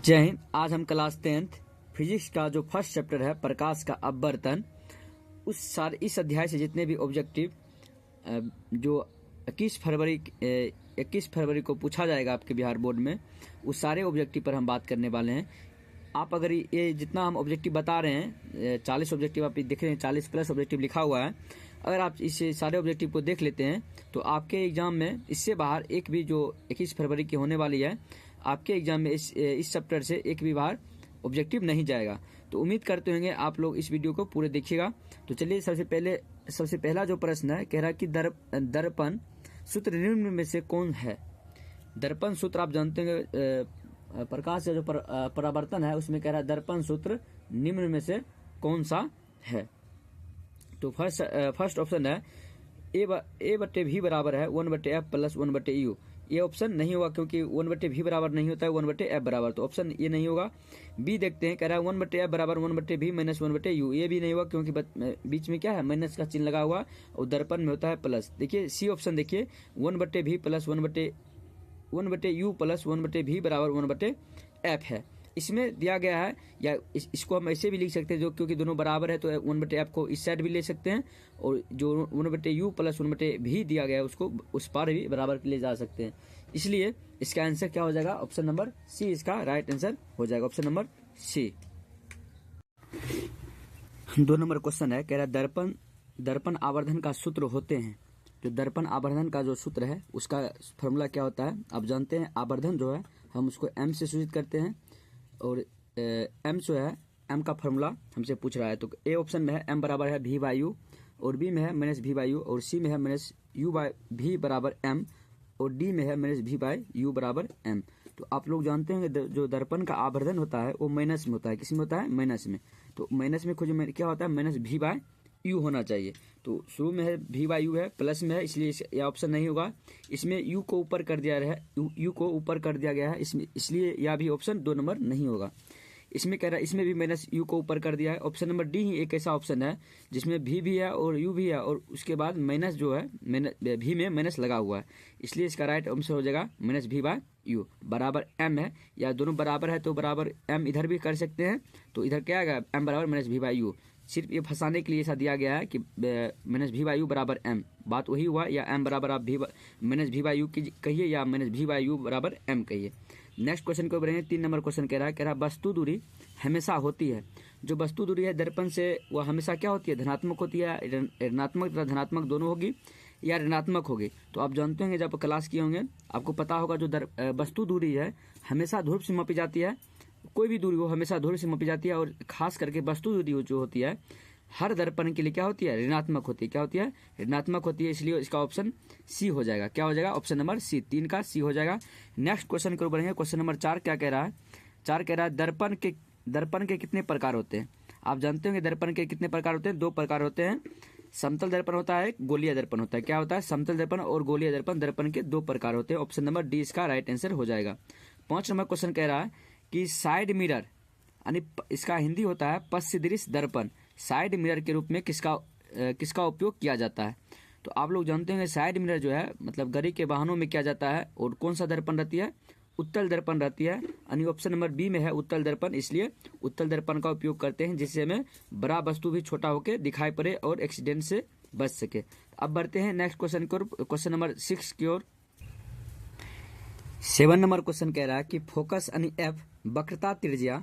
जय हिंद। आज हम क्लास 10th फिजिक्स का जो फर्स्ट चैप्टर है प्रकाश का अपवर्तन, इस अध्याय से जितने भी ऑब्जेक्टिव जो 21 फरवरी को पूछा जाएगा आपके बिहार बोर्ड में, उस सारे ऑब्जेक्टिव पर हम बात करने वाले हैं। आप अगर ये जितना हम ऑब्जेक्टिव बता रहे हैं 40 ऑब्जेक्टिव आप देख रहे हैं, 40 प्लस ऑब्जेक्टिव लिखा हुआ है। अगर आप इस सारे ऑब्जेक्टिव को देख लेते हैं तो आपके एग्जाम में इससे बाहर एक भी जो 21 फरवरी की होने वाली है, आपके एग्जाम में इस चैप्टर से एक भी बाहर ऑब्जेक्टिव नहीं जाएगा। तो उम्मीद करते होंगे आप लोग इस वीडियो को पूरे देखिएगा। तो चलिए सबसे पहला जो प्रश्न है, कह रहा है कि दर्पण सूत्र निम्न में से कौन है। दर्पण सूत्र आप जानते होंगे, प्रकाश का जो परावर्तन है उसमें कह रहा है दर्पण सूत्र निम्न में से कौन सा है। तो फर्स्ट ऑप्शन है ए बटे भी बराबर है 1/f प्लस 1/u। ये ऑप्शन नहीं होगा क्योंकि 1/v बराबर नहीं होता है 1/f बराबर, तो ऑप्शन ये नहीं होगा। बी देखते हैं, कह रहा है 1/f बराबर 1/v माइनस 1/u। ये भी नहीं होगा क्योंकि बीच में क्या है, माइनस का चिन्ह लगा हुआ और दर्पण में होता है प्लस। देखिए सी ऑप्शन देखिए 1/v plus 1/u plus 1/v बराबर 1/f है। इसमें दिया गया है, या इसको हम ऐसे भी लिख सकते हैं जो क्योंकि दोनों बराबर है तो 1/f को इस साइड भी ले सकते हैं, और जो 1/u प्लस 1/v दिया गया है उसको उस पार भी बराबर ले जा सकते हैं। इसलिए इसका आंसर क्या हो जाएगा, ऑप्शन नंबर सी इसका राइट आंसर हो जाएगा, option number C. 2 number question है, कह रहा है दर्पण आवर्धन का सूत्र होते हैं। जो दर्पण आवर्धन का जो सूत्र है उसका फॉर्मूला क्या होता है। आप जानते हैं आवर्धन जो है हम उसको m से सूचित करते हैं, और m जो है m का फॉर्मूला हमसे पूछ रहा है। तो ए ऑप्शन में है m बराबर है v बाई यू, और b में है माइनस v बाई यू, और c में है माइनस u बाई v बराबर m, और d में है माइनस v बाई u बराबर m। तो आप लोग जानते हैं जो दर्पण का आवर्धन होता है वो माइनस में होता है। किस में होता है, माइनस में। तो माइनस में क्या होता है, माइनस v बाई u होना चाहिए। तो शुरू में है v बाई u है, प्लस में है, इसलिए यह ऑप्शन नहीं होगा। इसमें u को ऊपर कर दिया है, u को ऊपर कर दिया गया है इसमें, इसलिए यह भी ऑप्शन 2 नंबर नहीं होगा। इसमें कह रहा है इसमें भी माइनस u को ऊपर कर दिया है। ऑप्शन नंबर डी ही एक ऐसा ऑप्शन है जिसमें v भी है और u भी है, और उसके बाद माइनस जो है v में माइनस लगा हुआ है, इसलिए इसका राइट आंसर हो जाएगा माइनस v बाय u बराबर m है, या दोनों बराबर है तो बराबर m इधर भी कर सकते हैं। तो इधर क्या आएगा, m बराबर माइनस v बाई u। सिर्फ ये फंसाने के लिए ऐसा दिया गया है कि माइनस v बाई यू बराबर m, बात वही हुआ, या m बराबर आप माइनस v बाई यू कहिए या माइनस v बाई यू बराबर m कहिए। नेक्स्ट क्वेश्चन को बढ़ेंगे। 3 नंबर क्वेश्चन कह रहा है वस्तु दूरी हमेशा होती है। जो वस्तु दूरी है दर्पण से वो हमेशा क्या होती है, धनात्मक होती है, ऋणात्मक तथा धनात्मक दोनों होगी या ऋणात्मक होगी। तो आप जानते होंगे जब क्लास किए होंगे आपको पता होगा जो वस्तु दूरी है हमेशा ध्रुव से मापी जाती है। कोई भी दूरी हो हमेशा ध्रुव से मापी जाती है, और खास करके वस्तु दूरी जो होती है हर दर्पण के लिए क्या होती है, ऋणात्मक होती है। क्या होती है, ऋणात्मक होती है, इसलिए इसका ऑप्शन सी हो जाएगा। क्या हो जाएगा, ऑप्शन नंबर सी, 3 का सी हो जाएगा। नेक्स्ट क्वेश्चन को बढ़ेंगे। क्वेश्चन नंबर 4 क्या कह रहा है, 4 कह रहा है दर्पण के कितने प्रकार होते हैं। आप जानते होंगे दर्पण के कितने प्रकार होते हैं, 2 प्रकार होते हैं। समतल दर्पण होता है, गोलीय दर्पण होता है। क्या होता है, समतल दर्पण और गोलीय दर्पण, दर्पण के 2 प्रकार होते हैं। ऑप्शन नंबर डी इसका राइट आंसर हो जाएगा। 5 नंबर क्वेश्चन कह रहा है कि साइड मिरर, यानी इसका हिंदी होता है पश्चिदृश्य दर्पण, साइड मिरर के रूप में किसका उपयोग किया जाता है। तो आप लोग जानते हैं साइड मिरर जो है मतलब गाड़ी के वाहनों में किया जाता है, और कौन सा दर्पण रहती है, उत्तल दर्पण रहती है, यानी ऑप्शन नंबर बी में है उत्तल दर्पण, इसलिए उत्तल दर्पण का उपयोग करते हैं जिससे हमें बड़ा वस्तु भी छोटा होकर दिखाई पड़े और एक्सीडेंट से बच सके। अब बढ़ते हैं नेक्स्ट क्वेश्चन को, क्वेश्चन नंबर 6 की ओर। 7 नंबर क्वेश्चन कह रहा है कि फोकस यानी एफ वक्रता त्रिज्या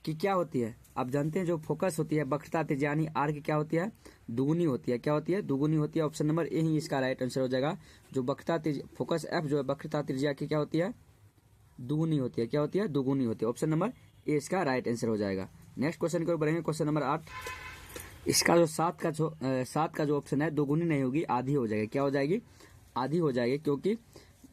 की क्या होती है। आप जानते हैं जो फोकस होती है वक्रता त्रिज्या यानी आर की क्या होती है, दुगुनी होती है। क्या होती है, दुगुनी होती है। ऑप्शन नंबर ए ही इसका राइट आंसर हो जाएगा। जो वक्रता त्रिज्या फोकस एफ जो है वक्रता त्रिज्या की क्या होती है, दुगुनी होती है। क्या होती है, दुगुनी होती है। ऑप्शन नंबर ए इसका राइट आंसर हो जाएगा। नेक्स्ट क्वेश्चन को बढ़ेंगे। क्वेश्चन नंबर 8, इसका जो 7 का जो ऑप्शन है दुगुनी नहीं होगी, आधी हो जाएगी। क्या हो जाएगी, आधी हो जाएगी, क्योंकि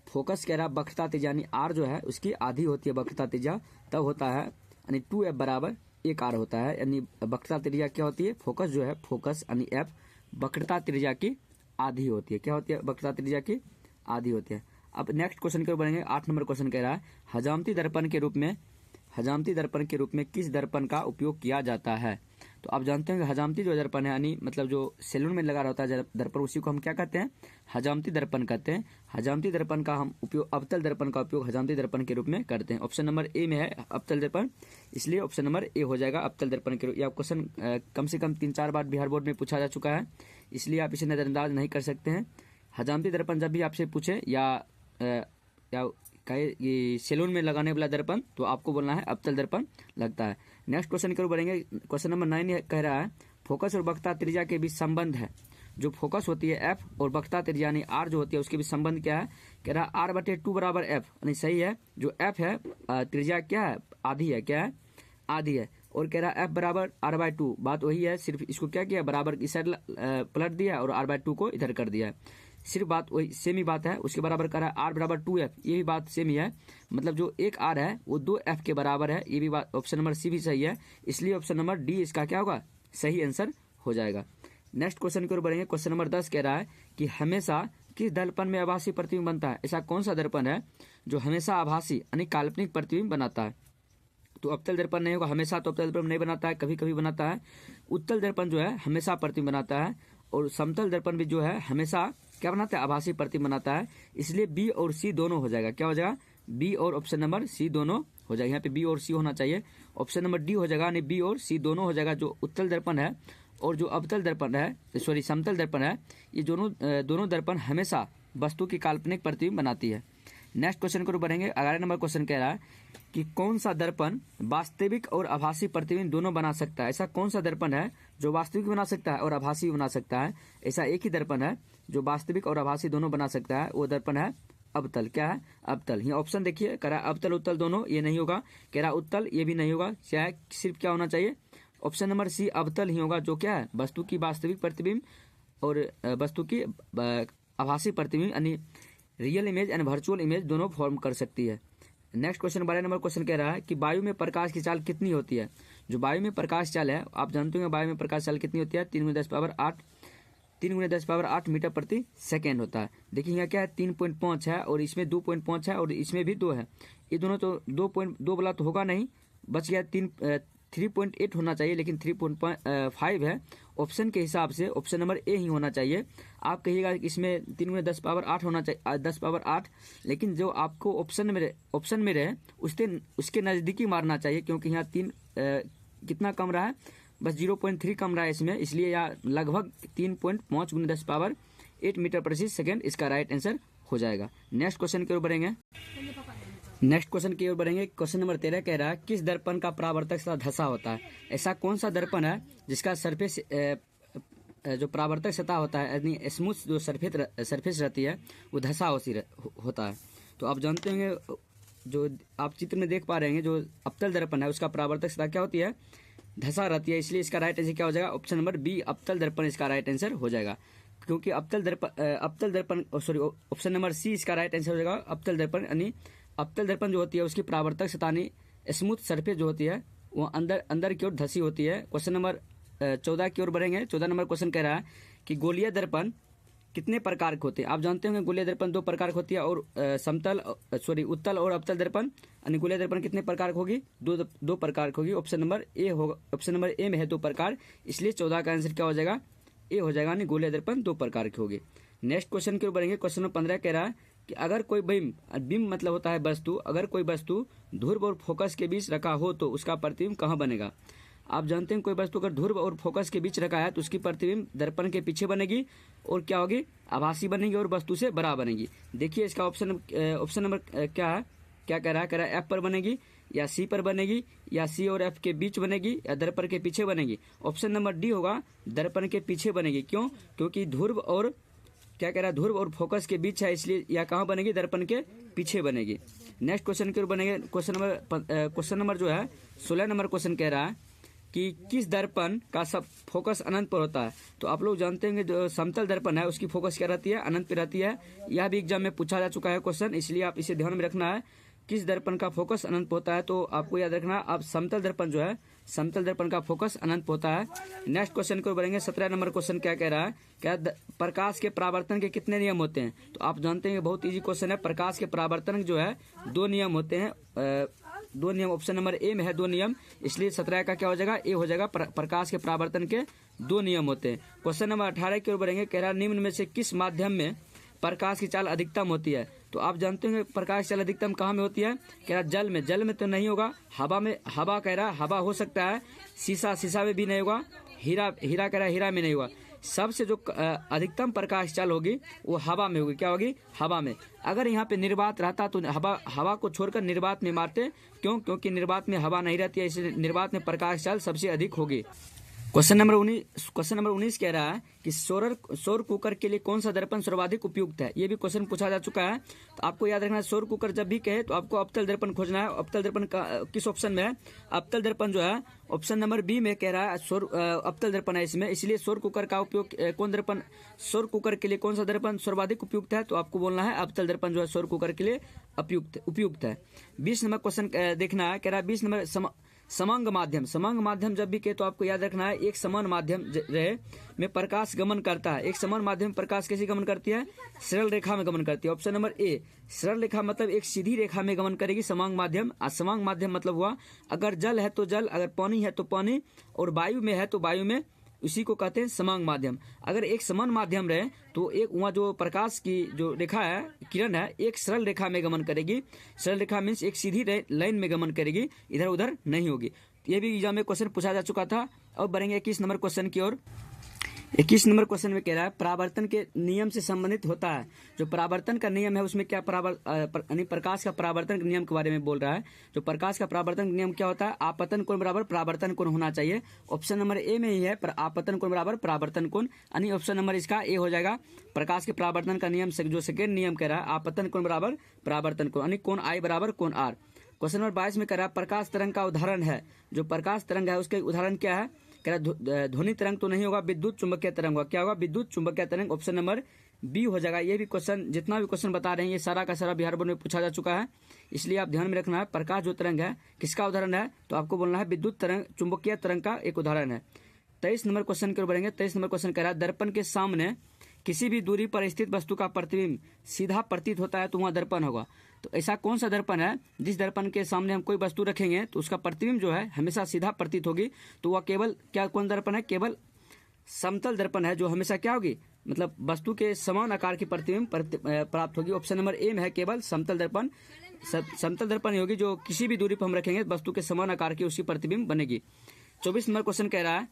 फोकस कह रहा है वक्रता त्रिज्या यानी आर जो है उसकी आधी होती है वक्रता त्रिज्या, तब होता है यानी 2f बराबर 1 r होता है। यानी वक्रता त्रिज्या क्या होती है, फोकस जो है फोकस यानी f वक्रता त्रिज्या की आधी होती है। क्या होती है, वक्रता त्रिज्या की आधी होती है। अब नेक्स्ट क्वेश्चन के बढ़ेंगे। 8 नंबर क्वेश्चन कह रहा है हजामती दर्पण के रूप में किस दर्पण का उपयोग किया जाता है। तो आप जानते हैं कि हजामती जो दर्पण है, यानी मतलब जो सैलून में लगा रहता है दर्पण, उसी को हम क्या कहते हैं, हजामती दर्पण कहते हैं। हजामती दर्पण का हम उपयोग, अवतल दर्पण का उपयोग हजामती दर्पण के रूप में करते हैं। ऑप्शन नंबर ए में है अवतल दर्पण, इसलिए ऑप्शन नंबर ए हो जाएगा अवतल दर्पण के रूप। यह क्वेश्चन कम से कम 3-4 बार बिहार बोर्ड में पूछा जा चुका है, इसलिए आप इसे नजरअंदाज नहीं कर सकते हैं। हजामती दर्पण जब भी आपसे पूछे या कहे ये सैलून में लगाने वाला दर्पण, तो आपको बोलना है अवतल दर्पण लगता है। नेक्स्ट क्वेश्चन की ओर बढ़ेंगे। क्वेश्चन नंबर 9 कह रहा है फोकस और वक्रता त्रिज्या के बीच संबंध है। जो फोकस होती है एफ और वक्रता त्रिज्या यानी आर जो होती है, उसके बीच संबंध क्या है। कह रहा है R/2 बराबर एफ, यानी सही है। जो एफ है त्रिज्या क्या है, आधी है, क्या है, आधी है। और कह रहा है एफ बराबर R/2, बात वही है, सिर्फ इसको क्या किया, बराबर इस साइड पलट दिया और R/2 को इधर कर दिया है। सिर्फ बात वही सेम ही बात है। उसके बराबर कर रहा है R बराबर 2F, ये भी बात सेम ही है। मतलब जो एक R है वो 2F के बराबर है, ये भी बात ऑप्शन नंबर सी भी सही है, इसलिए ऑप्शन नंबर डी इसका क्या होगा, सही आंसर हो जाएगा। नेक्स्ट क्वेश्चन की ओर बढ़ेंगे। क्वेश्चन नंबर 10 कह रहा है कि हमेशा किस दर्पण में आभासी प्रतिबिंब बनता है। ऐसा कौन सा दर्पण है जो हमेशा आभासी यानी काल्पनिक प्रतिबिंब बनाता है। तो अवतल दर्पण नहीं होगा, हमेशा तो अवतल दर्पण नहीं बनाता है, कभी कभी बनाता है। उत्तल दर्पण जो है हमेशा प्रतिबिंब बनाता है, और समतल दर्पण भी जो है हमेशा क्या बनाता है, आभासी प्रतिबिंब बनाता है। इसलिए बी और सी दोनों हो जाएगा, क्या हो जाएगा, बी और ऑप्शन नंबर सी दोनों हो जाएगा। यहाँ पे बी और सी होना चाहिए, ऑप्शन नंबर डी हो जाएगा, यानी बी और सी दोनों हो जाएगा। जो उत्तल दर्पण है और जो अवतल दर्पण है, सॉरी समतल दर्पण है, ये दोनों दर्पण हमेशा वस्तु की काल्पनिक प्रतिबिंब बनाती है। नेक्स्ट क्वेश्चन को बढ़ेंगे। 11 नंबर क्वेश्चन कह रहा है कि कौन सा दर्पण वास्तविक और आभासी प्रतिबिंब दोनों बना सकता है। ऐसा कौन सा दर्पण है जो वास्तविक बना सकता है और आभासी भी बना सकता है। ऐसा एक ही दर्पण है जो वास्तविक और आभासी दोनों बना सकता है, वो दर्पण है अवतल। क्या है, अवतल। यहाँ ऑप्शन देखिए, कह रहा है अवतल उत्तल दोनों, ये नहीं होगा। कह रहा उत्तल, ये भी नहीं होगा। चाहे सिर्फ क्या होना चाहिए, ऑप्शन नंबर सी अवतल ही होगा, जो क्या है, वस्तु की वास्तविक प्रतिबिंब और वस्तु की आभासी प्रतिबिंब यानी real image and virtual image दोनों फॉर्म कर सकती है। नेक्स्ट क्वेश्चन 12 नंबर क्वेश्चन कह रहा है कि वायु में प्रकाश की चाल कितनी होती है। जो वायु में प्रकाश चाल है, आप जानते होंगे वायु में प्रकाश चाल कितनी होती है, 3×10�8 मीटर प्रति सेकेंड होता है। देखिए यहाँ क्या है, 3.5 है और इसमें 2.5 है और इसमें भी 2 है। ये दोनों तो 2.2 वाला तो होगा नहीं, बच गया 3.8 होना चाहिए, लेकिन 3.5 है। ऑप्शन के हिसाब से ऑप्शन नंबर ए ही होना चाहिए। आप कहिएगा कि इसमें 3×10�8 होना चाहिए, 10�8, लेकिन जो आपको ऑप्शन में रहे उसके नज़दीकी मारना चाहिए, क्योंकि यहाँ 3 कितना कम रहा है, बस 0.3 कम रहा है इसमें, इसलिए यहाँ लगभग 3.5×10⁸ मीटर प्रति सेकेंड इसका राइट आंसर हो जाएगा। नेक्स्ट क्वेश्चन की ओर बढ़ेंगे। क्वेश्चन नंबर 13 कह रहा है किस दर्पण का परावर्तक सतह धसा होता है। ऐसा कौन सा दर्पण है जिसका सरफेस जो परावर्तक सतह होता है, यानी स्मूथ जो सरफेस रहती है, वो धसा होता है। तो आप जानते होंगे, जो आप चित्र में देख पा रहे हैं, जो अवतल दर्पण है उसका परावर्तक सतह क्या होती है, धसा रहती है, इसलिए इसका राइट आंसर क्या हो जाएगा, ऑप्शन नंबर बी अवतल दर्पण इसका राइट आंसर हो जाएगा। क्योंकि अवतल दर्पण सॉरी ऑप्शन नंबर सी इसका राइट आंसर हो जाएगा, अवतल दर्पण। यानी अवतल दर्पण जो होती है उसकी परावर्तक सतह स्मूथ सरफेस जो होती है वो अंदर की ओर धसी होती है। क्वेश्चन नंबर 14 की ओर बढ़ेंगे। 14 नंबर क्वेश्चन कह रहा है कि गोलीय दर्पण कितने प्रकार के होते हैं। आप जानते होंगे गोलीय दर्पण 2 प्रकार की होती है, और उत्तल और अवतल दर्पण यानी गोलीय दर्पण कितने प्रकार की होगी, 2 प्रकार की होगी। ऑप्शन नंबर ए होगा, ऑप्शन नंबर ए में है 2 प्रकार, इसलिए 14 का आंसर क्या हो जाएगा, ए हो जाएगा, यानी गोलीय दर्पण 2 प्रकार की होगी। नेक्स्ट क्वेश्चन की ओर बढ़ेंगे। क्वेश्चन नंबर 15 कह रहा है कि अगर कोई बिंब मतलब होता है वस्तु, अगर कोई वस्तु ध्रुव और फोकस के बीच रखा हो तो उसका प्रतिबिंब कहाँ बनेगा। आप जानते हैं कोई वस्तु अगर ध्रुव और फोकस के बीच रखा है तो उसकी प्रतिबिंब दर्पण के पीछे बनेगी और क्या होगी, आभासी बनेगी और वस्तु से बड़ा बनेगी। देखिए इसका ऑप्शन नंबर क्या है, क्या कह रहा है, एफ पर बनेगी या सी पर बनेगी या सी और एफ के बीच बनेगी या दर्पण के पीछे बनेगी। ऑप्शन नंबर डी होगा, दर्पण के पीछे बनेगी। क्यों, क्योंकि ध्रुव और क्या कह रहा है, ध्रुव और फोकस के बीच है, इसलिए यह कहाँ बनेगी, दर्पण के पीछे बनेगी। नेक्स्ट क्वेश्चन की ओर बनेंगे। क्वेश्चन नंबर जो है 16 नंबर क्वेश्चन कह रहा है कि किस दर्पण का सब फोकस अनंत पर होता है। तो आप लोग जानते हैं जो समतल दर्पण है उसकी फोकस क्या रहती है, अनंत पे रहती है। यह भी एग्जाम में पूछा जा चुका है क्वेश्चन, इसलिए आप इसे ध्यान में रखना है, किस दर्पण का फोकस अनंत पे होता है। तो आपको याद रखना, आप समतल दर्पण जो है, समतल दर्पण का फोकस अनंत पे होता है। नेक्स्ट क्वेश्चन को बढ़ेंगे। 17 नंबर क्वेश्चन क्या कह रहा है, क्या प्रकाश के परावर्तन के कितने नियम होते हैं। तो आप जानते हैं बहुत इजी क्वेश्चन है। प्रकाश के परावर्तन जो है 2 नियम होते हैं, दो नियम, ऑप्शन नंबर ए में है 2 नियम, इसलिए 17 का क्या हो जाएगा, ए हो जाएगा। प्रकाश के परावर्तन के 2 नियम होते हैं। क्वेश्चन नंबर 18 की ओर बढ़ेंगे। कह रहा निम्न में से किस माध्यम में प्रकाश की चाल अधिकतम होती है? तो आप जानते हैं प्रकाश चाल अधिकतम कहाँ में होती है? कह रहा जल में, जल में तो नहीं होगा, हवा में, हवा कह रहा हवा हो सकता है, शीशा में भी नहीं होगा, हीरा कह रहा हीरा में नहीं होगा। सबसे जो अधिकतम प्रकाश चाल होगी वो हवा में होगी। क्या होगी? हवा में। अगर यहाँ पे निर्वात रहता तो हवा को छोड़कर निर्वात में मारते। क्यों? क्योंकि निर्वात में हवा नहीं रहती है, इसलिए निर्वात में प्रकाश चाल सबसे अधिक होगी। क्वेश्चन नंबर 19 कह रहा है कि सौर कुकर के लिए कौन सा दर्पण सर्वाधिक उपयुक्त है? ये भी क्वेश्चन पूछा जा चुका है, तो आपको याद रखना है सौर कुकर जब भी कहे तो आपको अवतल दर्पण खोजना है। अवतल दर्पण का किस ऑप्शन में है? अवतल दर्पण जो है ऑप्शन नंबर बी में कह रहा है अवतल दर्पण है इसमें, इसलिए सौर कुकर का उपयोग सौर कुकर के लिए कौन सा दर्पण सर्वाधिक उपयुक्त है? तो आपको बोलना है अवतल दर्पण जो है सौर कुकर के लिए उपयुक्त है। 20 नंबर क्वेश्चन देखना है। कह रहा है 20 नंबर समांग माध्यम जब भी कहे तो आपको याद रखना है एक समान माध्यम रहे में प्रकाश गमन करता है। एक समान माध्यम में प्रकाश कैसे गमन करती है? सरल रेखा में गमन करती है। ऑप्शन नंबर ए, सरल रेखा मतलब एक सीधी रेखा में गमन करेगी समांग माध्यम। समांग माध्यम मतलब हुआ अगर जल है तो जल, अगर पानी है तो पानी, और वायु में है तो वायु में, इसी को कहते हैं समांग माध्यम। अगर एक समान माध्यम रहे तो एक वहाँ जो प्रकाश की जो रेखा है, किरण है, एक सरल रेखा में गमन करेगी। सरल रेखा मीन्स एक सीधी लाइन में गमन करेगी, इधर उधर नहीं होगी। ये भी एग्जाम में क्वेश्चन पूछा जा चुका था। अब बढ़ेंगे 21 नंबर क्वेश्चन की ओर। 21 नंबर क्वेश्चन में कह रहा है परावर्तन के नियम से संबंधित होता है। जो परावर्तन का नियम है उसमें क्या प्रकाश का परावर्तन के नियम के बारे में बोल रहा है। जो प्रकाश का परावर्तन का नियम क्या होता है? आपतन कोण बराबर परावर्तन कोण होना चाहिए। ऑप्शन नंबर ए में ही है आपतन कोण बराबर परावर्तन कोण, यानी ऑप्शन नंबर इसका ए हो जाएगा। प्रकाश के परावर्तन का नियम से जो सेकेंड नियम कह रहा है आपतन कोण बराबर परावर्तन कोण, यानी कोण आई बराबर कोण आर। क्वेश्चन नंबर 22 में कह रहा है प्रकाश तरंग का उदाहरण है। जो प्रकाश तरंग है उसके उदाहरण क्या है? कह रहा ध्वनि तरंग तो नहीं होगा, विद्युत चुंबकीय तरंग होगा। क्या होगा? विद्युत चुंबकीय तरंग। ऑप्शन नंबर बी हो जाएगा। ये भी क्वेश्चन, जितना भी क्वेश्चन बता रहे हैं ये सारा का सारा बिहार बोर्ड में पूछा जा चुका है, इसलिए आप ध्यान में रखना है। प्रकाश जो तरंग है किसका उदाहरण है? तो आपको बोलना है विद्युत तरंग, चुंबकीय तरंग का एक उदाहरण है। 23 नंबर क्वेश्चन की ओर बढ़ेंगे। 23 नंबर क्वेश्चन कह रहा है दर्पण के सामने किसी भी दूरी पर स्थित वस्तु का प्रतिबिंब सीधा प्रतीत होता है तो वहाँ दर्पण होगा। तो ऐसा कौन सा दर्पण है जिस दर्पण के सामने हम कोई वस्तु रखेंगे तो उसका प्रतिबिंब जो है हमेशा सीधा प्रतीत होगी? तो वह केवल कौन दर्पण है? केवल समतल दर्पण है, जो हमेशा क्या होगी, मतलब वस्तु के समान आकार की प्रतिबिंब प्राप्त होगी। ऑप्शन नंबर ए में है केवल समतल दर्पण। समतल दर्पण होगी जो किसी भी दूरी पर हम रखेंगे वस्तु के समान आकार की उसकी प्रतिबिंब बनेगी। 24 नंबर क्वेश्चन कह रहा है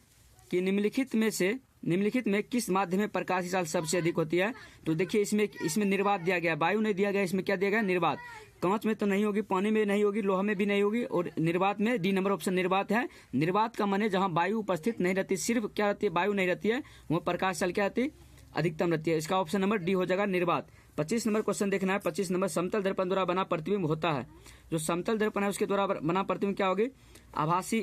कि निम्नलिखित में किस माध्यम में प्रकाश की चाल सबसे अधिक होती है? तो देखिए इसमें निर्वात दिया गया, वायु नहीं दिया गया, इसमें क्या दिया गया? निर्वात। कांच में तो नहीं होगी, पानी में नहीं होगी, लोहा में भी नहीं होगी, और निर्वात में डी नंबर ऑप्शन निर्वात है। निर्वात का माने जहां वायु उपस्थित नहीं रहती, सिर्फ क्या रहती है? वायु नहीं रहती है, वहाँ प्रकाश चाल क्या रहती है? अधिकतम रहती है। इसका ऑप्शन नंबर डी हो जाएगा निर्वात। 25 नंबर क्वेश्चन देखना है। 25 नंबर समतल दर्पण द्वारा बना प्रतिबिंब होता है। जो समतल दर्पण है उसके द्वारा बना प्रतिबिंब क्या होगी? आभासी।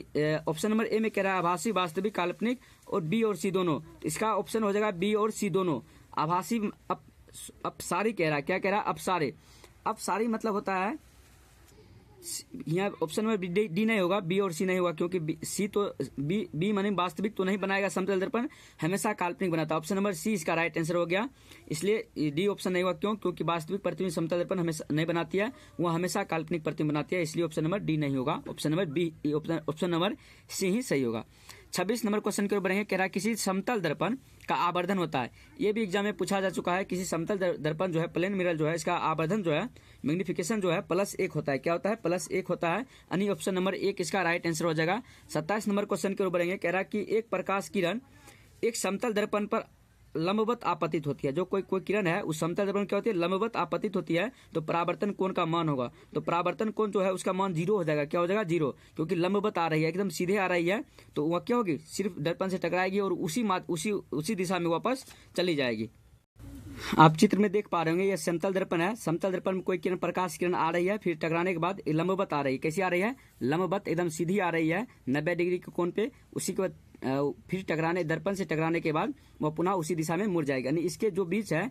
ऑप्शन नंबर ए में कह रहा है आभासी, वास्तविक, काल्पनिक, और बी और सी दोनों। इसका ऑप्शन हो जाएगा बी और सी दोनों। आभासी अपसारी कह रहा है। क्या कह रहा है? अपसारी। अपसारी मतलब होता है, यहाँ ऑप्शन नंबर डी नहीं होगा, बी और सी नहीं होगा, क्योंकि बी माने वास्तविक तो नहीं बनाएगा समतल दर्पण, हमेशा काल्पनिक बनाता है। ऑप्शन नंबर सी इसका राइट आंसर हो गया, इसलिए डी ऑप्शन नहीं हुआ। क्यों? क्योंकि वास्तविक प्रतिबिंब समतल दर्पण हमेशा नहीं बनाती है, वो हमेशा काल्पनिक प्रतिबिंब बनाती है, इसलिए ऑप्शन नंबर डी नहीं होगा। Option number B, option number C ही सही होगा। 26 नंबर क्वेश्चन की ओर बढ़ेंगे। कह रहा है किसी समतल दर्पण का आवर्धन होता है। ये भी एग्जाम में पूछा जा चुका है। किसी समतल दर्पण जो है, प्लेन मिरर जो है, इसका आवर्धन जो है, मैग्निफिकेशन जो है +1 होता है। क्या होता है? +1 होता है, यानी ऑप्शन नंबर 1 इसका राइट आंसर हो जाएगा। 27 नंबर क्वेश्चन की ओर बढ़ेंगे। कह रहा है कि एक प्रकाश किरण एक समतल दर्पण पर लंबवत आपतित होती है। जो कोई किरण है उस समतल दर्पण क्या होती है? लंबवत आपतित होती है, तो परावर्तन कोण का मान होगा। तो परावर्तन कोण जो है उसका मान 0 हो जाएगा। क्या हो जाएगा? 0, क्योंकि लंबवत आ रही है, एकदम सीधे आ रही है, तो वह क्या होगी? सिर्फ दर्पण से टकराएगी और उसी दिशा में वापस चली जाएगी। आप चित्र में देख पा रहे होंगे, यह समतल दर्पण है। समतल दर्पण में कोई किरण, प्रकाश किरण आ रही है, फिर टकराने के बाद लंबवत आ रही है। कैसी आ रही है? लंबवत, एकदम सीधी आ रही है 90 डिग्री के कोण पे। उसी के बाद फिर दर्पण से टकराने के बाद वह पुनः उसी दिशा में मुड़ जाएगा, यानी इसके जो बीच है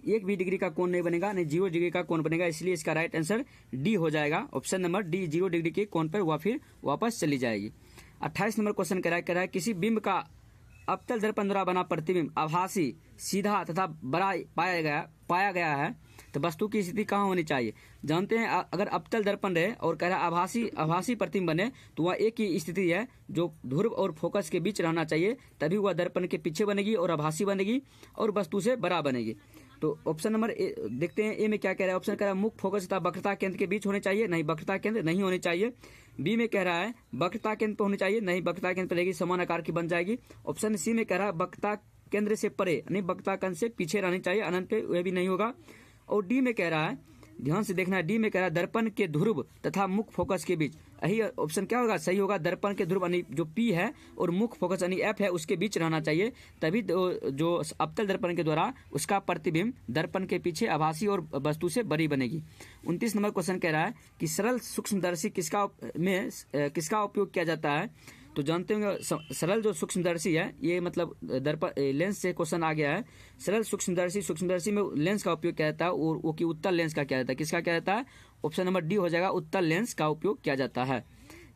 1 भी डिग्री का कोण नहीं बनेगा, नहीं 0 डिग्री का कोण बनेगा, इसलिए इसका राइट आंसर डी हो जाएगा। ऑप्शन नंबर डी, 0 डिग्री के कोण पर वह फिर वापस चली जाएगी। 28 नंबर क्वेश्चन कह रहा है किसी बिंब का अवतल दर्पण द्वारा बना प्रतिबिंब आभासी, सीधा तथा बड़ा पाया गया है तो वस्तु की स्थिति कहाँ होनी चाहिए? जानते हैं अगर अवतल दर्पण रहे और कह रहा आभासी प्रतिबिंब बने तो वह एक ही स्थिति है जो ध्रुव और फोकस के बीच रहना चाहिए, तभी वह दर्पण के पीछे बनेगी और आभासी बनेगी और वस्तु से बड़ा बनेगी। तो ऑप्शन नंबर ए देखते हैं, ए में क्या कह रहा है? ऑप्शन कह रहा है मुख्य फोकस तथा वक्रता केंद्र के बीच होने चाहिए, नहीं वक्रता केंद्र नहीं होने चाहिए। बी में कह रहा है वक्रता केंद्र पर होनी चाहिए, नहीं वक्रता केंद्र पर रहेगी, समान आकार की बन जाएगी। ऑप्शन सी में कह रहा है वक्रता केंद्र से परे यानी वक्रता केंद्र से पीछे रहनी चाहिए, अनंत पे वह भी नहीं होगा। और डी में कह रहा है, ध्यान से देखना है, डी में कह रहा है दर्पण के ध्रुव तथा मुख्य फोकस के बीच, यही ऑप्शन क्या होगा? सही होगा। दर्पण के ध्रुव यानी जो पी है और मुख्य फोकस यानी एफ है उसके बीच रहना चाहिए, तभी जो अवतल दर्पण के द्वारा उसका प्रतिबिंब दर्पण के पीछे आभासी और वस्तु से बड़ी बनेगी। 29 नंबर क्वेश्चन कह रहा है कि सरल सूक्ष्मदर्शी किसका उपयोग किया जाता है? तो जानते होंगे सरल जो सूक्ष्मदर्शी है, ये मतलब दर्पण लेंस से क्वेश्चन आ गया है। सरल सूक्ष्मदर्शी में लेंस का उपयोग किया जाता है और वो की उत्तल लेंस का किया जाता है। किसका किया जाता है? ऑप्शन नंबर डी हो जाएगा, उत्तल लेंस का उपयोग किया जाता है।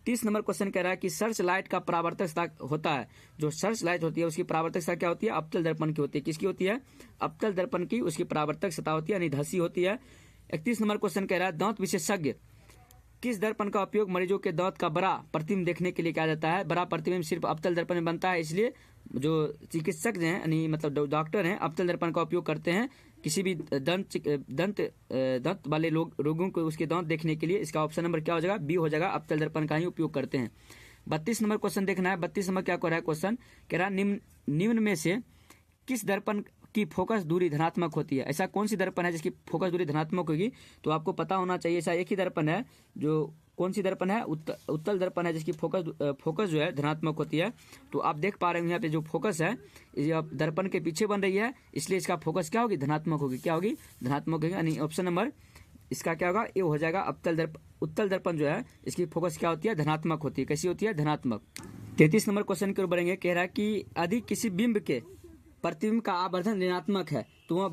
30 नंबर क्वेश्चन कह रहा है कि सर्च लाइट का परावर्तक होता है, जो सर्च लाइट होती है उसकी परावर्तक क्या होती है? अवतल दर्पण की होती है। किसकी होती है? अवतल दर्पण की उसकी परावर्तक सतह होती है यानी धसी होती है। 31 नंबर क्वेश्चन कह रहा है दांत विशेषज्ञ किस दर्पण का उपयोग मरीजों के दांत का बड़ा प्रतिबिंब देखने के लिए किया जाता है? बड़ा प्रतिबिंब सिर्फ अवतल दर्पण में बनता है, इसलिए जो चिकित्सक हैं यानी मतलब डॉक्टर हैं अवतल दर्पण का उपयोग करते हैं किसी भी दंत वाले रोगों को उसके दांत देखने के लिए। इसका ऑप्शन नंबर क्या हो जाएगा? बी हो जाएगा, अवतल दर्पण का ही उपयोग करते हैं। 32 नंबर क्वेश्चन देखना है। 32 नंबर क्या कह रहा है क्वेश्चन? कह रहा है निम्न में से किस दर्पण की फोकस दूरी धनात्मक होती है? ऐसा कौन सी दर्पण है जिसकी फोकस दूरी धनात्मक होगी? तो आपको पता होना चाहिए ऐसा एक ही दर्पण है, जो कौन सी दर्पण है? उत्तल दर्पण है जिसकी फोकस जो है धनात्मक होती है। तो आप देख पा रहे हैं यहाँ पे जो फोकस है ये दर्पण के पीछे बन रही है, इसलिए इसका फोकस क्या होगी? धनात्मक होगी। क्या होगी? धनात्मक होगी। यानी ऑप्शन नंबर इसका क्या होगा? ये हो जाएगा उत्तल दर्पण जो है इसकी फोकस क्या होती है? धनात्मक होती है। कैसी होती है? धनात्मक। 33 नंबर क्वेश्चन की ओर बढ़ेंगे। कह रहा है कि यदि किसी बिंब के प्रतिबिंब का आवर्धन ऋणात्मक है तो वह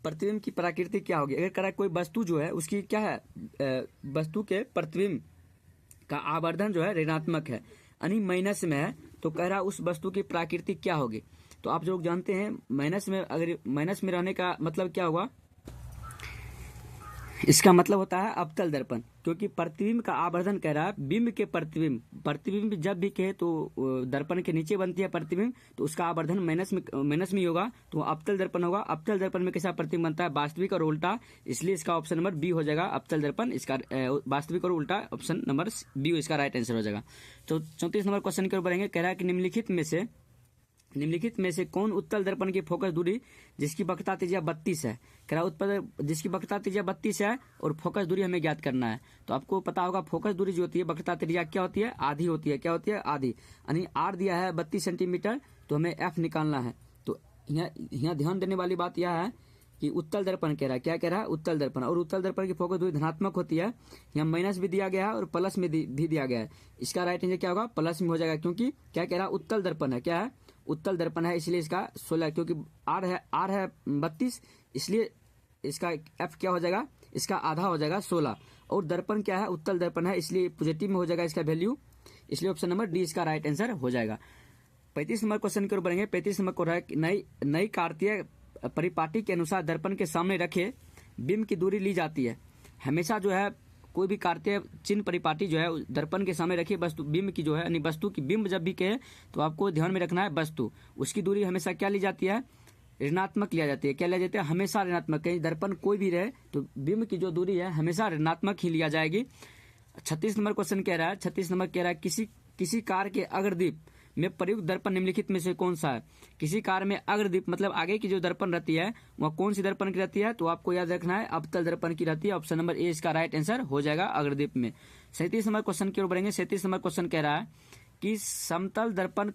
प्रतिबिंब की प्रकृति क्या होगी? अगर करा कोई वस्तु जो है उसकी क्या है? वस्तु के प्रतिबिंब का आवर्धन जो है ऋणात्मक है यानी माइनस में है, तो कह रहा उस वस्तु की प्रकृति क्या होगी? तो आप लोग जानते हैं माइनस में, अगर माइनस में रहने का मतलब क्या होगा? इसका मतलब होता है अवतल दर्पण, क्योंकि प्रतिबिंब का आवर्धन कह रहा है बिंब के प्रतिबिंब जब भी कहे तो दर्पण के नीचे बनती है प्रतिबिंब, तो उसका आवर्धन माइनस में होगा, तो अवतल दर्पण होगा। अवतल दर्पण में कैसा प्रतिबिंब बनता है? वास्तविक और उल्टा, इसलिए इसका ऑप्शन नंबर बी हो जाएगा, अवतल दर्पण। इसका वास्तविक और उल्टा ऑप्शन नंबर बी इसका राइट आंसर हो जाएगा। तो 34 नंबर क्वेश्चन के ऊपर बढ़ेंगे। कह रहा है कि निम्नलिखित में से कौन उत्तल दर्पण की फोकस दूरी जिसकी वक्रता त्रिज्या 32 है? कह रहा जिसकी वक्रता त्रिज्या 32 है और फोकस दूरी हमें ज्ञात करना है। तो आपको पता होगा फोकस दूरी जो होती है वक्रता त्रिज्या क्या होती है? आधी होती है। क्या होती है? आधी। यानी आर दिया है 32 सेंटीमीटर, तो हमें एफ निकालना है। तो यहाँ ध्यान देने वाली बात यह है कि उत्तल दर्पण कह रहा है, क्या कह रहा है? उत्तल दर्पण, और उत्तल दर्पण की फोकस दूरी धनात्मक होती है। यहाँ माइनस भी दिया गया है और प्लस में भी दिया गया है। इसका राइट आंसर क्या होगा? प्लस में हो जाएगा, क्योंकि क्या कह रहा है? उत्तल दर्पण है। क्या है? उत्तल दर्पण है, इसलिए इसका 16, क्योंकि आर है 32, इसलिए इसका एफ क्या हो जाएगा? इसका आधा हो जाएगा 16। और दर्पण क्या है? उत्तल दर्पण है, इसलिए पॉजिटिव में हो जाएगा इसका वैल्यू, इसलिए ऑप्शन नंबर डी इसका राइट आंसर हो जाएगा। 35 नंबर क्वेश्चन की ओर बढ़ेंगे। 35 नंबर को है नई कार्तीय परिपाटी के अनुसार दर्पण के सामने रखे बिंब की दूरी ली जाती है। हमेशा जो है कोई भी कार्तीय चिन्ह परिपाटी जो है दर्पण के सामने रखिए वस्तु बिंब की जो है यानी वस्तु की, बिंब जब भी कहे तो आपको ध्यान में रखना है वस्तु, उसकी दूरी हमेशा क्या ली जाती है? ऋणात्मक लिया जाती है। क्या लिया जाता है? हमेशा ऋणात्मक। कहीं दर्पण कोई भी रहे तो बिंब की जो दूरी है हमेशा ऋणात्मक ही लिया जाएगी। 36 नंबर क्वेश्चन कह रहा है, 36 नंबर कह रहा है किसी कार के अग्रदीप में प्रयुक्त दर्पण निम्नलिखित में से कौन सा है? किसी कार में अग्रदीप मतलब आगे की जो दर्पण रहती है वह कौन सी दर्पण की रहती है? तो आपको याद रखना है अवतल दर्पण की रहती है। ऑप्शन नंबर ए इसका राइट आंसर हो जाएगा अग्रदीप में। 37 नंबर क्वेश्चन की ओर बढ़ेंगे। 37 नंबर क्वेश्चन कह रहा है कि समतल दर्पण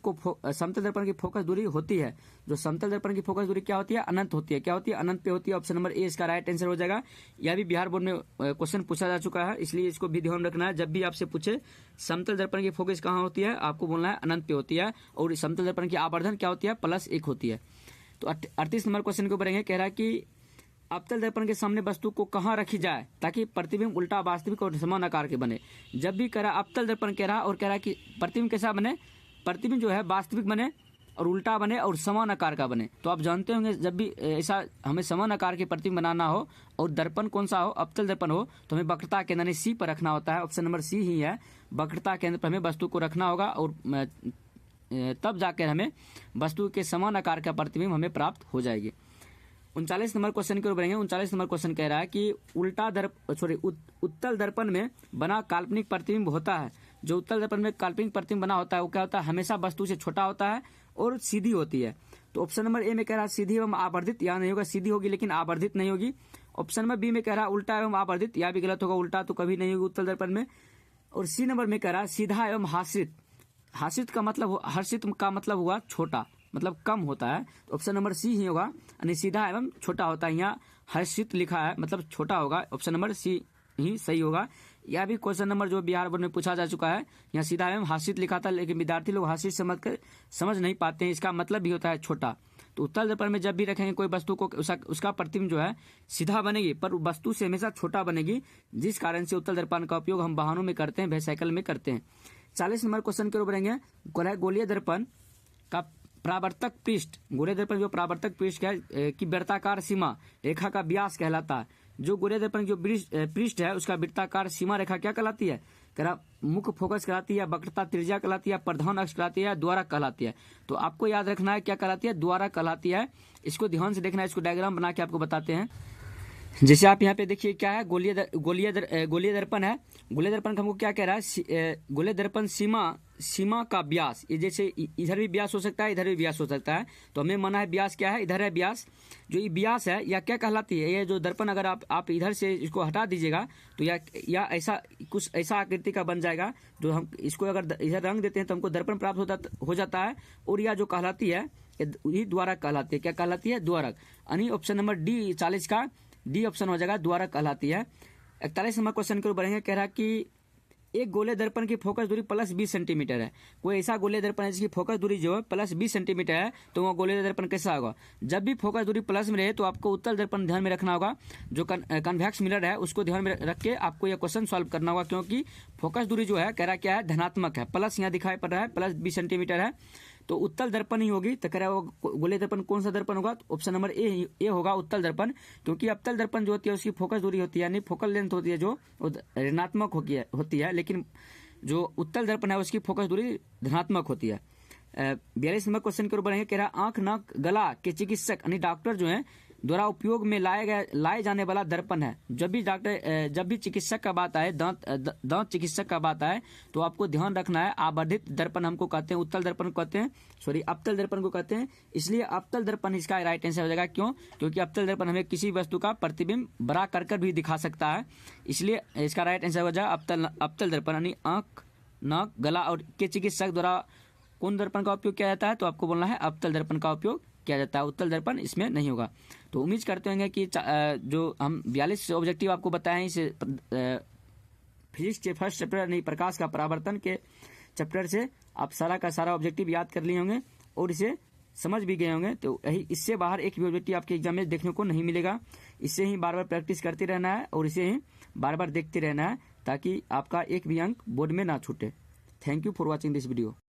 की फोकस दूरी होती है, जो समतल दर्पण की फोकस दूरी क्या होती है? अनंत होती है। क्या होती है? अनंत पे होती है। ऑप्शन नंबर ए इसका राइट आंसर हो जाएगा। यह भी बिहार बोर्ड में क्वेश्चन पूछा जा चुका है, इसलिए इसको भी ध्यान रखना है। जब भी आपसे पूछे समतल दर्पण की फोकस कहाँ होती है, आपको बोलना है अनंत पे होती है, और समतल दर्पण की आवर्धन क्या होती है? +1 होती है। तो 38 नंबर क्वेश्चन को बढ़ेंगे। कह रहा है कि अवतल दर्पण के सामने वस्तु को कहाँ रखी जाए ताकि प्रतिबिंब उल्टा, वास्तविक और समान आकार के बने? जब भी कह रहा अवतल दर्पण कह रहा और कह रहा कि प्रतिबिंब कैसा बने? प्रतिबिंब जो है वास्तविक बने और उल्टा बने और समान आकार का बने। तो आप जानते होंगे जब भी ऐसा हमें समान आकार की प्रतिबिंब बनाना हो और दर्पण कौन सा हो, अवतल दर्पण हो, तो हमें वक्रता केंद्र यानी सी पर रखना होता है। ऑप्शन नंबर सी ही है, वक्रता केंद्र पर हमें वस्तु को रखना होगा और तब जाकर हमें वस्तु के समान आकार का प्रतिबिंब हमें प्राप्त हो जाएगी। 39 नंबर क्वेश्चन की ओर बढ़ेंगे। 39 नंबर क्वेश्चन कह रहा है कि उत्तल दर्पण में बना काल्पनिक प्रतिबिंब होता है। जो उत्तल दर्पण में काल्पनिक प्रतिबिंब बना होता है वो क्या होता है, हमेशा वस्तु से छोटा होता है और सीधी होती है। तो ऑप्शन नंबर ए में कह रहा है सीधी एवं आवर्धित, या नहीं होगा, सीधी होगी लेकिन आवर्धित नहीं होगी। ऑप्शन नंबर बी में कह रहा है उल्टा एवं आवर्धित, या भी गलत होगा, उल्टा तो कभी नहीं होगी उत्तल दर्पण में। और सी नंबर में कह रहा है सीधा एवं हासित। हासित का मतलब, हर्षित का मतलब हुआ छोटा, मतलब कम होता है। तो ऑप्शन नंबर सी ही होगा, यानी सीधा एवं छोटा होता है। यहाँ हर्षित लिखा है मतलब छोटा होगा, ऑप्शन नंबर सी ही सही होगा। यह भी क्वेश्चन नंबर जो बिहार बोर्ड में पूछा जा चुका है, यहाँ सीधा एवं हासित लिखा था, लेकिन विद्यार्थी लोग हासित समझ नहीं पाते हैं, इसका मतलब भी होता है छोटा। तो उत्तल दर्पण में जब भी रखेंगे कोई वस्तु को, उसका प्रतिबिंब जो है सीधा बनेगी पर वस्तु से हमेशा छोटा बनेगी, जिस कारण से उत्तल दर्पण का उपयोग हम वाहनों में करते हैं, वेहिकल में करते हैं। 40 नंबर क्वेश्चन के ऊपर बढ़ेंगे। गोलीय दर्पण का परावर्तक पृष्ठ, गोलीय दर्पण जो परावर्तक पृष्ठ है की वृत्ताकार सीमा रेखा का व्यास कहलाता है। जो गोलीय दर्पण जो पृष्ठ है उसका वृत्ताकार सीमा रेखा क्या कहलाती है, मुख्य फोकस कहलाती है, वक्रता त्रिज्या कहलाती है, प्रधान अक्ष कहलाती है, द्वारक कहलाती है। तो आपको याद रखना है क्या कहलाती है, द्वारक कहलाती है। इसको ध्यान से देखना है, इसको डायग्राम बना के आपको बताते हैं। जैसे आप यहाँ पे देखिए क्या है, गोलीय दर्पण है। गोलीय दर्पण हमको क्या कह रहा है, गोलीय दर्पण सीमा का व्यास, ये जैसे इधर भी व्यास हो सकता है, इधर भी व्यास हो सकता है। तो हमें माना है व्यास क्या है, इधर है व्यास। जो ये व्यास है या क्या कहलाती है, ये जो दर्पण अगर आप इधर से इसको हटा दीजिएगा तो या ऐसा कुछ ऐसा आकृति का बन जाएगा, जो हम इसको अगर इधर रंग देते हैं तो हमको दर्पण प्राप्त हो जाता है। और यह जो कहलाती है ये द्वारक कहलाती है। क्या कहलाती है, द्वारक। यानी ऑप्शन नंबर डी 40 का डी ऑप्शन हो जाएगा, द्वारक कहलाती है। 41 नंबर क्वेश्चन के ऊपर बढ़ेंगे। कह रहा है कि एक गोलीय दर्पण की फोकस दूरी +20 सेंटीमीटर है। कोई ऐसा गोलीय दर्पण है जिसकी फोकस दूरी जो है +20 सेंटीमीटर है, तो वो गोलीय दर्पण कैसा होगा। जब भी फोकस दूरी प्लस में रहे तो आपको उत्तल दर्पण ध्यान में रखना होगा। जो कन्वेक्स मिरर है उसको ध्यान में रख के आपको यह क्वेश्चन सॉल्व करना होगा, क्योंकि फोकस दूरी जो है कह रहा क्या है, धनात्मक है। प्लस यहाँ दिखाई पड़ रहा है, +20 सेंटीमीटर है, तो उत्तल दर्पण ही होगी। तो कह रहा है वो गोलीय दर्पण कौन सा दर्पण होगा, तो ऑप्शन नंबर ए होगा, उत्तल दर्पण। क्योंकि अवतल दर्पण जो होती है उसकी फोकस दूरी होती है, यानी फोकल लेंथ होती है जो ऋणात्मक होती है, लेकिन जो उत्तल दर्पण है उसकी फोकस दूरी धनात्मक होती है। 42 नंबर क्वेश्चन के ऊपर बढ़ेंगे। कह रहा आंख नाक गला के चिकित्सक यानी डॉक्टर जो है द्वारा उपयोग में लाए जाने वाला दर्पण है। जब भी चिकित्सक का बात आए, दांत चिकित्सक का बात आए, तो आपको ध्यान रखना है आवर्धित दर्पण हमको कहते हैं, उत्तल दर्पण को कहते हैं, अवतल दर्पण को कहते हैं। इसलिए अवतल दर्पण इसका राइट आंसर हो जाएगा। क्यों, क्योंकि अवतल दर्पण हमें किसी वस्तु का प्रतिबिंब बड़ा कर भी दिखा सकता है, इसलिए इसका राइट आंसर हो जाएगा अवतल दर्पण। यानी आंख नाक गला और के चिकित्सक द्वारा कौन दर्पण का उपयोग किया जाता है, तो आपको बोलना है अवतल दर्पण का उपयोग किया जाता है, उत्तल दर्पण इसमें नहीं होगा। तो उम्मीद करते होंगे कि जो हम 42 ऑब्जेक्टिव आपको बताए हैं, इसे फिजिक्स के फर्स्ट चैप्टर यानी प्रकाश का परावर्तन के चैप्टर से आप सारा का सारा ऑब्जेक्टिव याद कर लिए होंगे और इसे समझ भी गए होंगे। तो यही, इससे बाहर एक भी ऑब्जेक्टिव आपके एग्जाम में देखने को नहीं मिलेगा। इससे ही बार बार प्रैक्टिस करते रहना है और इसे ही बार बार देखते रहना है, ताकि आपका एक भी अंक बोर्ड में ना छूटे। Thank you for watching this video.